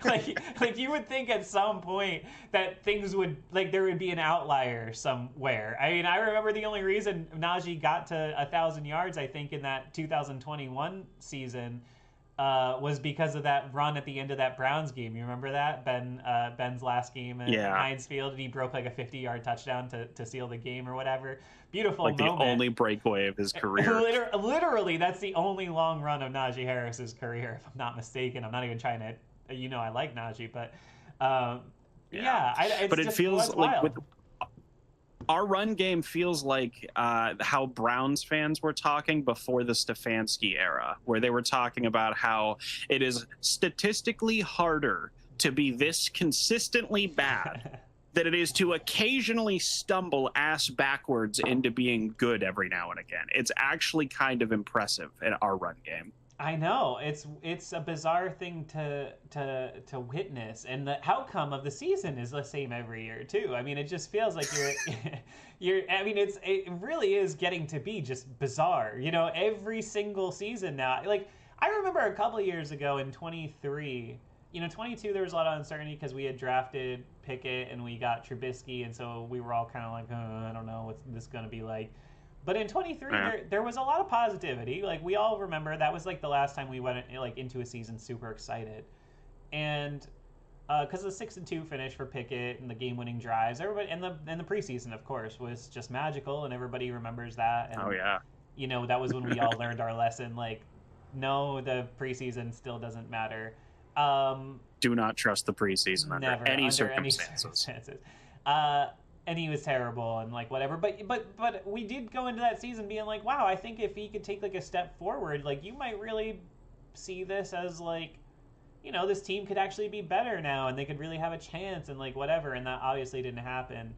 A: like you would think at some point that things would, like, there would be an outlier somewhere. I mean, I remember the only reason Najee got to 1,000 yards, I think, in that 2021 season was because of that run at the end of that Browns game. You remember that? Ben's last game at Heinz Field, and he broke like a 50-yard touchdown to seal the game or whatever. Beautiful
B: like
A: moment.
B: The only breakaway of his career.
A: Literally, that's the only long run of Najee Harris's career, if I'm not mistaken. I'm not even trying to, you know, I like Najee, but
B: but it feels like with our run game feels like how Browns fans were talking before the Stefanski era, where they were talking about how it is statistically harder to be this consistently bad than it is to occasionally stumble ass backwards into being good every now and again. It's actually kind of impressive in our run game.
A: I know, it's a bizarre thing to witness, and the outcome of the season is the same every year too. I mean, it just feels like you're. I mean, it really is getting to be just bizarre. You know, every single season now. Like, I remember a couple of years ago in 23. You know, 22 there was a lot of uncertainty because we had drafted Pickett and we got Trubisky, and so we were all kind of like, I don't know what's this going to be like. But in 23, there was a lot of positivity. Like, we all remember that was like the last time we went like into a season super excited, and because the 6-2 finish for Pickett and the game-winning drives, everybody and the preseason, of course, was just magical, and everybody remembers that. And, you know, that was when we all learned our lesson. Like, no, the preseason still doesn't matter.
B: Do not trust the preseason under any circumstances.
A: And he was terrible and like whatever. But we did go into that season being like, wow, I think if he could take like a step forward, like, you might really see this as like, you know, this team could actually be better now and they could really have a chance and like whatever. And that obviously didn't happen.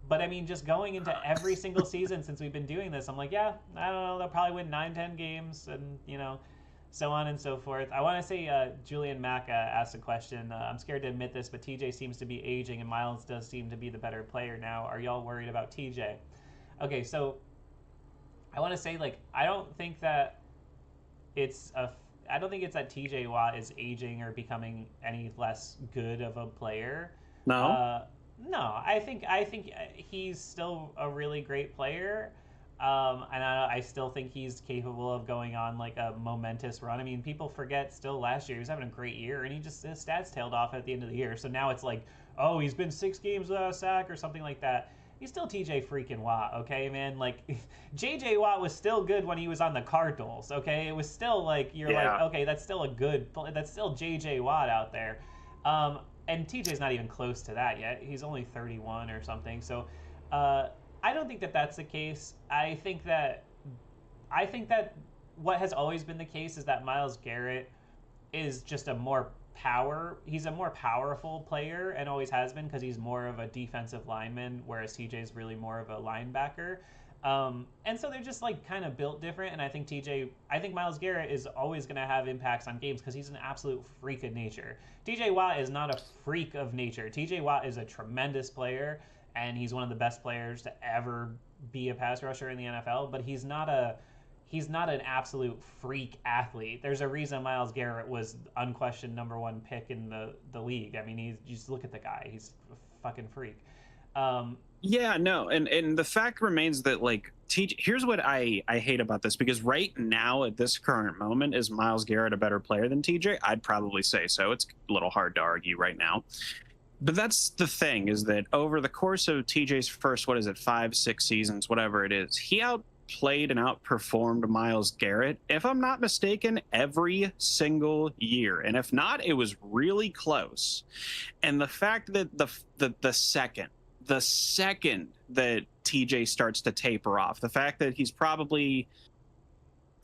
A: But I mean, just going into every single season since we've been doing this, I'm like, yeah, I don't know, they'll probably win 9, 10 games, and so on and so forth. I want to say Julian Mack asked a question. I'm scared to admit this, but TJ seems to be aging, and Miles does seem to be the better player now. Are y'all worried about TJ? Okay, so I want to say, like, I don't think it's that TJ Watt is aging or becoming any less good of a player.
B: No.
A: No, I think he's still a really great player, and I still think he's capable of going on like a momentous run. I mean, people forget still last year he was having a great year, and his stats tailed off at the end of the year. So now it's like, oh, he's been 6 games without a sack or something like that. He's still TJ freaking Watt, okay, man? Like, JJ Watt was still good when he was on the Cardinals, okay? It was still like, like, okay, that's still that's still JJ Watt out there. And TJ's not even close to that yet. He's only 31 or something. So I don't think that that's the case. I think that what has always been the case is that Myles Garrett is just he's a more powerful player and always has been because he's more of a defensive lineman, whereas TJ is really more of a linebacker. And so they're just like kind of built different. And I think Myles Garrett is always going to have impacts on games because he's an absolute freak of nature. TJ Watt is not a freak of nature. TJ Watt is a tremendous player, and he's one of the best players to ever be a pass rusher in the NFL. But he's not an absolute freak athlete. There's a reason Myles Garrett was unquestioned #1 pick in the league. I mean, you just look at the guy; he's a fucking freak.
B: Yeah, no, and the fact remains that like here's what I hate about this, because right now at this current moment, is Myles Garrett a better player than TJ? I'd probably say so. It's a little hard to argue right now. But that's the thing, is that over the course of TJ's first, 5, 6 seasons, whatever it is, he outplayed and outperformed Myles Garrett, if I'm not mistaken, every single year. And if not, it was really close. And the fact that the second that TJ starts to taper off, the fact that he's probably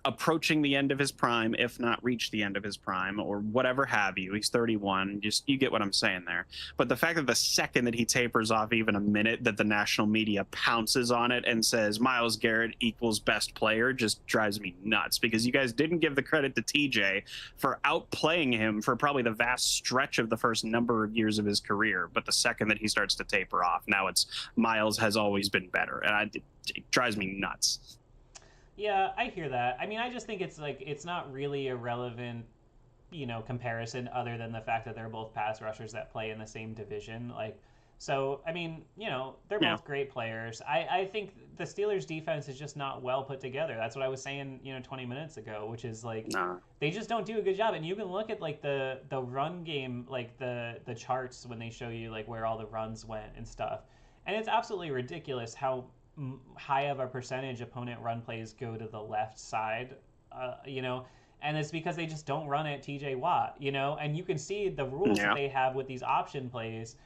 B: approaching the end of his prime, if not reached the end of his prime, or whatever have you, he's 31, just, you get what I'm saying there. But the fact that the second that he tapers off even a minute, that the national media pounces on it and says Myles Garrett equals best player, just drives me nuts, because you guys didn't give the credit to TJ for outplaying him for probably the vast stretch of the first number of years of his career. But the second that he starts to taper off, now it's Myles has always been better, and it drives me nuts.
A: Yeah, I hear that. I mean, I just think it's not really a relevant, comparison, other than the fact that they're both pass rushers that play in the same division. Like, so I mean, they're both great players. I think the Steelers' defense is just not well put together. That's what I was saying, 20 minutes ago, which is like, they just don't do a good job. And you can look at like the run game, like the charts when they show you like where all the runs went and stuff, and it's absolutely ridiculous how high of a percentage opponent run plays go to the left side, and it's because they just don't run at TJ Watt, and you can see the rules that they have with these option plays.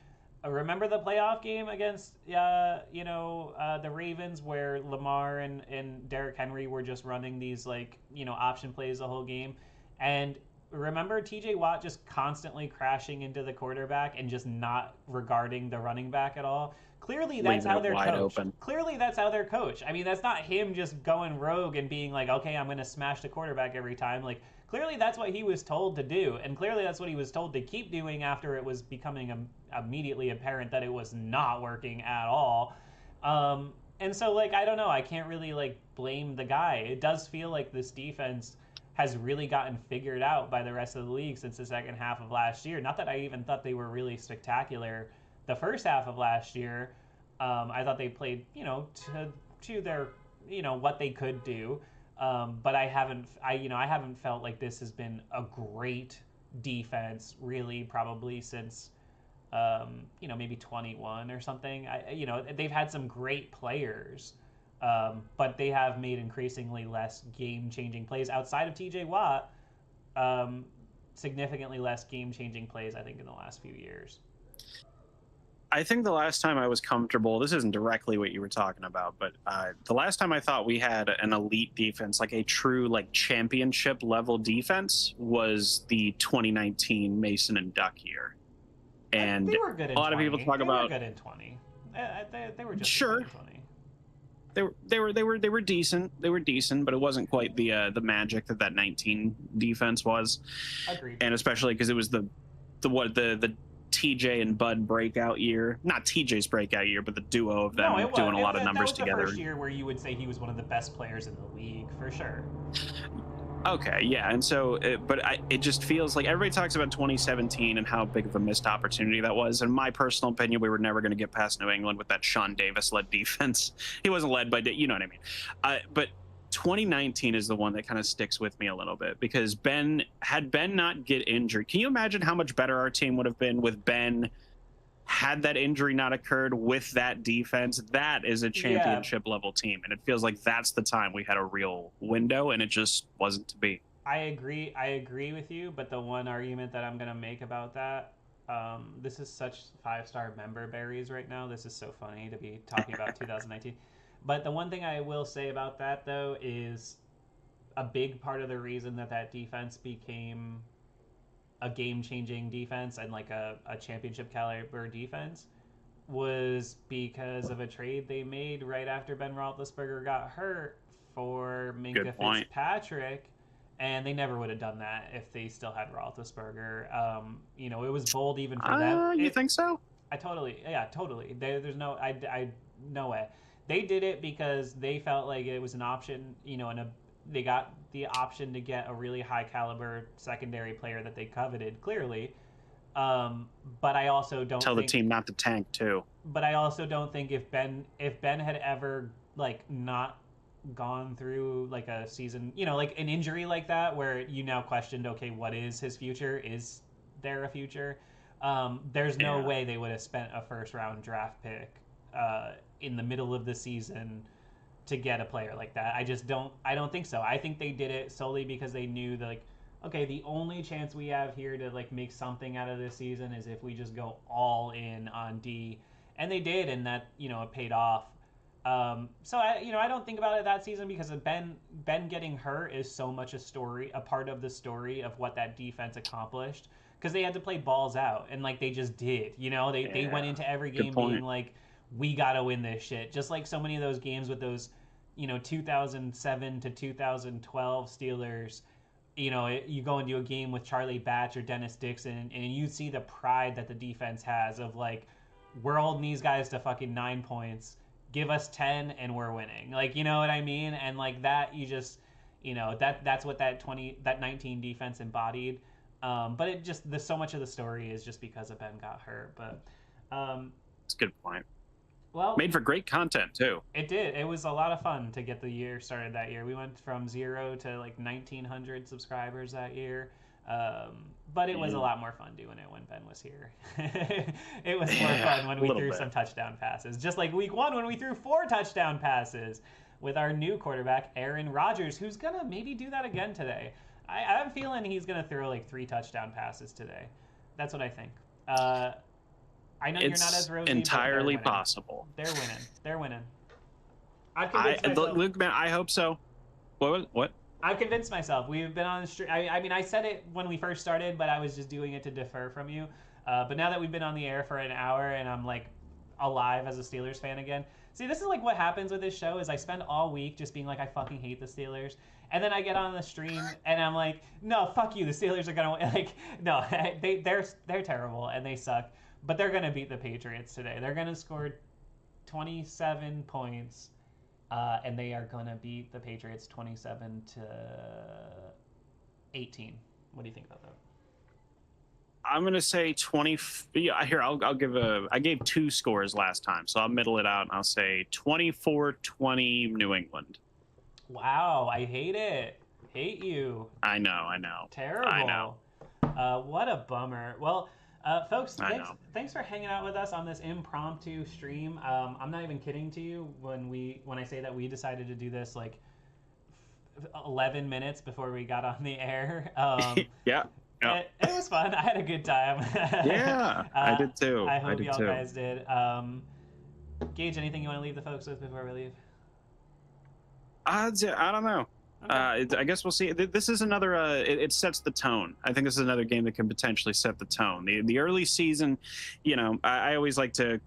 A: Remember the playoff game against, the Ravens, where Lamar and Derrick Henry were just running these option plays the whole game, and remember TJ Watt just constantly crashing into the quarterback and just not regarding the running back at all. Clearly, that's how they're coached. Clearly, that's how they're coached. I mean, that's not him just going rogue and being like, okay, I'm going to smash the quarterback every time. Like, clearly, that's what he was told to do. And clearly, that's what he was told to keep doing after it was becoming immediately apparent that it was not working at all. And so, I don't know. I can't really, blame the guy. It does feel like this defense has really gotten figured out by the rest of the league since the second half of last year. Not that I even thought they were really spectacular the first half of last year. I thought they played, to their, what they could do. But I haven't felt like this has been a great defense really probably since, maybe 21 or something. They've had some great players, but they have made increasingly less game-changing plays outside of TJ Watt. Significantly less game-changing plays, I think, in the last few years.
B: I think the last time I was comfortable, this isn't directly what you were talking about, but the last time I thought we had an elite defense, like a true championship level defense, was the 2019 Mason and Duck year. And
A: they were good in 20.
B: a lot of people talk about.
A: They were good in 20. They were just
B: Sure.
A: 2020.
B: They were decent. They were decent, but it wasn't quite the magic that 19 defense was.
A: Agreed.
B: And especially because it was the TJ and Bud breakout year. Not TJ's breakout year, but the duo of them doing a lot of numbers together.
A: That was the first year where you would say he was one of the best players in the league, for sure.
B: Okay, yeah, and so, it just feels like everybody talks about 2017 and how big of a missed opportunity that was. In my personal opinion, we were never going to get past New England with that Sean Davis-led defense. He wasn't led by, you know what I mean. But 2019 is the one that kind of sticks with me a little bit because had Ben not get injured. Can you imagine how much better our team would have been with Ben had that injury not occurred with that defense? That is a championship level team. And it feels like that's the time we had a real window and it just wasn't to be.
A: I agree with you. But the one argument that I'm going to make about that, this is such 5-star member berries right now. This is so funny to be talking about 2019. But the one thing I will say about that, though, is a big part of the reason that defense became a game-changing defense and like a championship caliber defense was because of a trade they made right after Ben Roethlisberger got hurt for Minka Fitzpatrick, and they never would have done that if they still had Roethlisberger. It was bold even for them.
B: You think so?
A: Totally. There's no no way. They did it because they felt like it was an option, they got the option to get a really high caliber secondary player that they coveted, clearly. But I also don't
B: tell the team not to tank too.
A: But I also don't think if Ben had ever like not gone through like a season, like an injury like that where you now questioned, okay, what is his future? Is there a future? There's no way they would have spent a first round draft pick in the middle of the season to get a player like that. I don't think so. I think they did it solely because they knew that, like, okay, the only chance we have here to like make something out of this season is if we just go all in on D, and they did, and that it paid off. So I don't think about it that season because of Ben getting hurt is so much a part of the story of what that defense accomplished, because they had to play balls out, and like they just did. They went into every game being like, we gotta win this shit. Just like so many of those games with those, 2007 to 2012 Steelers. You go into a game with Charlie Batch or Dennis Dixon, and you see the pride that the defense has of like, we're holding these guys to fucking 9 points. Give us 10 and we're winning. Like, you know what I mean? And like that, you just, that's what that 19 defense embodied. But it just, so much of the story is just because of Ben got hurt. But
B: it's a good point.
A: Well,
B: made for great content too.
A: It did. It was a lot of fun to get the year started that year. We went from 0 to like 1,900 subscribers that year. But it was a lot more fun doing it when Ben was here. It was more fun when we threw some touchdown passes. Just like week 1 when we threw 4 touchdown passes with our new quarterback, Aaron Rodgers, who's going to maybe do that again today. I'm feeling he's going to throw like 3 touchdown passes today. That's what I think. I know
B: it's
A: you're not as rosy.
B: It's entirely possible.
A: They're winning. I've convinced myself.
B: Luke, man, I hope so. What?
A: I've convinced myself. We've been on the street. I mean, I said it when we first started, but I was just doing it to defer from you. But now that we've been on the air for an hour and I'm like alive as a Steelers fan again. See, this is like what happens with this show is I spend all week just being like, I fucking hate the Steelers. And then I get on the stream and I'm like, no, fuck you. The Steelers are going to win. Like, no, they're terrible and they suck. But they're going to beat the Patriots today. They're going to score 27 points, and they are going to beat the Patriots 27-18. What do you think about that?
B: I'm going to say 20. Yeah, here, I'll give I gave 2 scores last time, so I'll middle it out, and I'll say 24-20 New England.
A: Wow, I hate it. Hate you.
B: I know.
A: Terrible.
B: I know.
A: What a bummer. Well... folks, thanks for hanging out with us on this impromptu stream. I'm not even kidding to you when I say that we decided to do this like 11 minutes before we got on the air.
B: Yeah.
A: It was fun. I had a good time.
B: Yeah, I did too.
A: I hope y'all guys did. Gage, anything you want to leave the folks with before we leave?
B: I don't know. Okay. I guess we'll see. This is another. It sets the tone. I think this is another game that can potentially set the tone. The early season, I always like to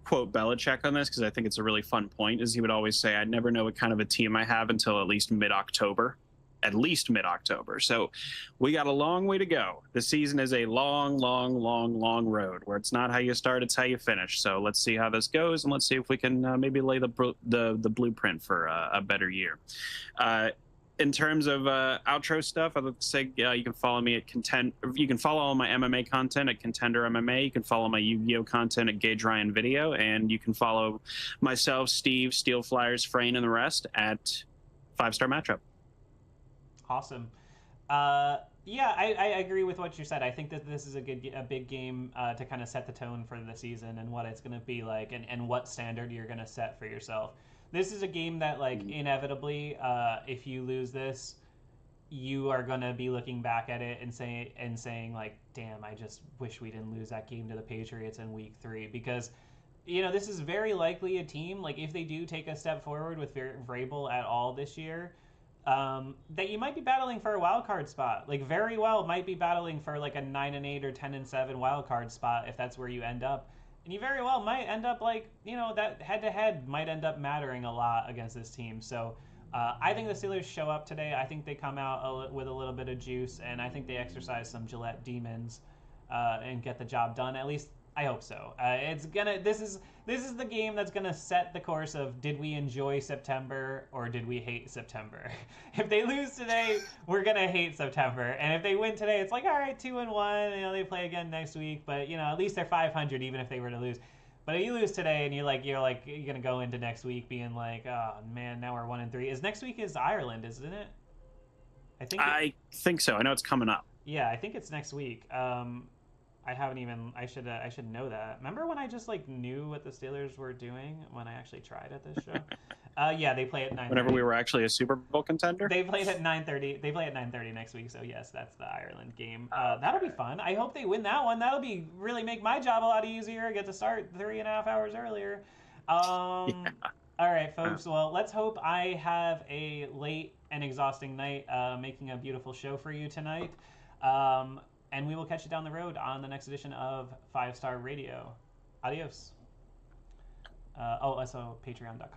B: quote Belichick on this because I think it's a really fun point. Is he would always say, "I never know what kind of a team I have until at least mid-October." At least mid-October. So we got a long way to go. The season is a long, long, long, long road where it's not how you start, it's how you finish. So let's see how this goes, and let's see if we can maybe lay the blueprint for a better year. In terms of outro stuff, I'd like to say you can follow me at Contend. You can follow all my MMA content at Contender MMA. You can follow my Yu-Gi-Oh content at Gage Ryan Video, and you can follow myself, Steve, Steel Flyers, Frayne, and the rest at 5-Star Matchup.
A: Awesome. Yeah, I agree with what you said. I think that this is a big game to kind of set the tone for the season and what it's going to be like, and what standard you're going to set for yourself. This is a game that, like, inevitably, if you lose this, you are going to be looking back at it and saying like, damn, I just wish we didn't lose that game to the Patriots in week 3, because this is very likely a team, like, if they do take a step forward with Vrabel at all this year, that you might be battling for a wild card spot. Like, very well might be battling for like a 9-8 or 10-7 wild card spot if that's where you end up. And you very well might end up like, that head to head might end up mattering a lot against this team. So I think the Steelers show up today. I think they come out with a little bit of juice, and I think they exercise some Gillette demons and get the job done. At least I hope so. This is the game that's gonna set the course of, did we enjoy September or did we hate September? If they lose today, we're gonna hate September, and if they win today, it's like, all right, 2-1. They play again next week, but at least they're 500 even if they were to lose. But if you lose today and you're gonna go into next week being like, oh man, now we're 1-3. Next week is Ireland, isn't it?
B: I think so. I know it's coming up.
A: Yeah, I think it's next week. I haven't even. I should know that. Remember when I just like knew what the Steelers were doing when I actually tried at this show? Yeah, they play at 9:30.
B: Whenever we were actually a Super Bowl contender.
A: They played at 9:30. They play at 9:30 next week. So yes, that's the Ireland game. That'll be fun. I hope they win that one. That'll be really make my job a lot easier. I get to start 3.5 hours earlier. Yeah. All right, folks. Well, let's hope I have a late and exhausting night making a beautiful show for you tonight. And we will catch you down the road on the next edition of 5-Star Radio. Adios. Also, patreon.com.